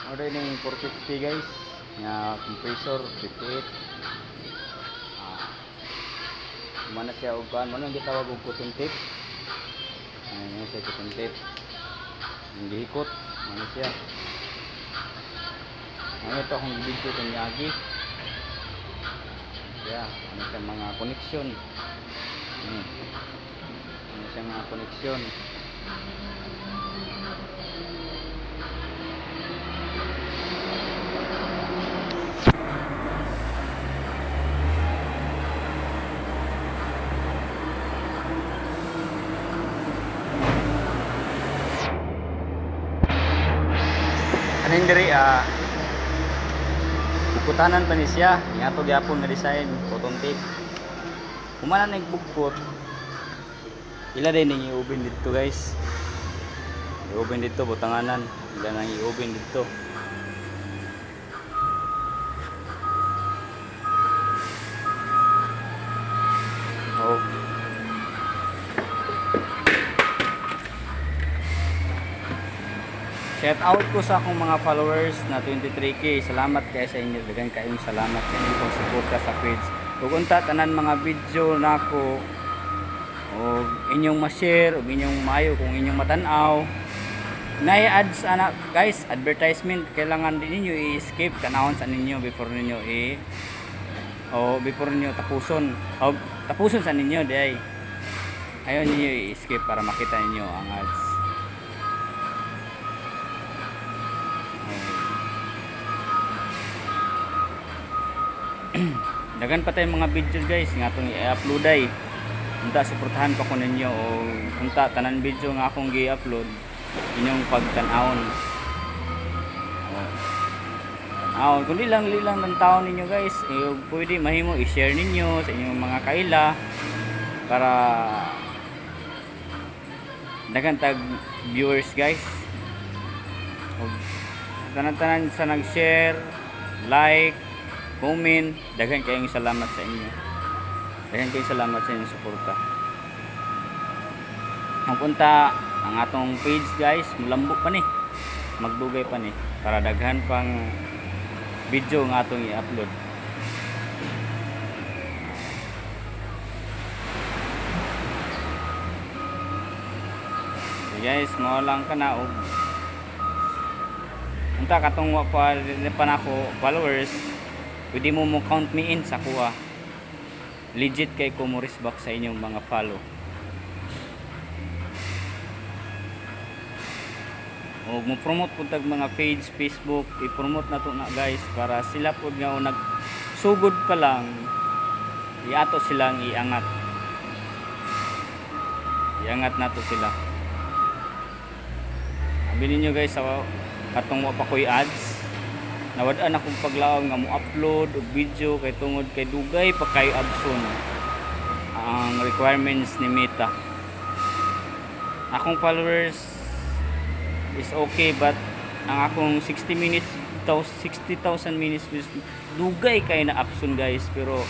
Order ni 450 guys. Nga compressor 58. Mana siya og kan, ano yung gitawag og cotton tape. Ayun siya cotton tape. Yung gihikot, ano siya. Ano ito akong video kung yagi. Yeah, ano siya mga connection. Ano siya mga connection. Aning diri bukutanan pa ni siya nga to gyapon nga design cotton tape. Humana nagbukot ila din ning i-open dito guys. I-open dito butanganan ila nang i-open dito. Oh. Shout out ko sa akong mga followers na 23k. Salamat kayo sa inyo. Daghang kayong salamat sa inyong suporta sa page. Ug unta tanan mga video nako o inyong ma-share o inyong maayo kung inyong matan-aw. Nay ads ana guys, advertisement kailangan din ninyo i-skip kanahon sa ninyo before ninyo before ninyo tapuson. O tapuson sa ninyo day. Ayon ninyo i-skip para makita ninyo ang ads. Dagan pa tayong mga videos guys nga atong i-upload ay. Unta suportahan pa ko ninyo o unta tanan video nga akong gi-upload inyong pagtan-awon. Kundi lang ng taon ninyo guys. Pwede mahimo i-share ninyo sa inyong mga kaila para dagan tag viewers guys. Tanan-tanan sa nag-share, like, comment, daghan kayong salamat sa inyo. Daghan kayong salamat sa inyong suporta. Ang punta ang atong page guys, mulambo pa ni. Magdugay pa ni para daghan pang video nga atong i-upload. So guys, mao lang kana og unta katong wa pa nako followers. Pwede mo count me in sa kuha. Legit kay ko mo respect sa inyong mga follow. O mo promote pud tag mga page Facebook, i-promote na to na guys para sila pud nga nagsugod pa lang iato silang iangat. Iangat nato sila. Sabi ninyo guys sa katong wa pa koy ads. Nawad-an akong paglaom nga mo upload og video kay tungod kay dugay pa kay abson ang requirements ni Meta. Akong followers is okay but ang akong 60,000 minutes dugay kay na abson guys, pero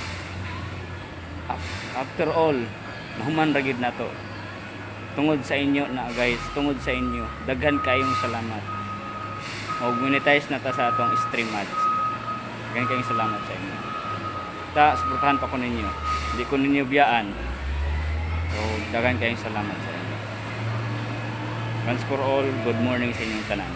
after all nahuman ra gid nato tungod sa inyo na guys, tungod sa inyo daghan kayong salamat. O monetize na ta sa atong stream ads. Daghan kayong salamat sa inyo. Suportahan pa ko ninyo. Hindi ko ninyo biyaan. So daghan kayong salamat sa inyo. Once for all, good morning sa inyong tanan.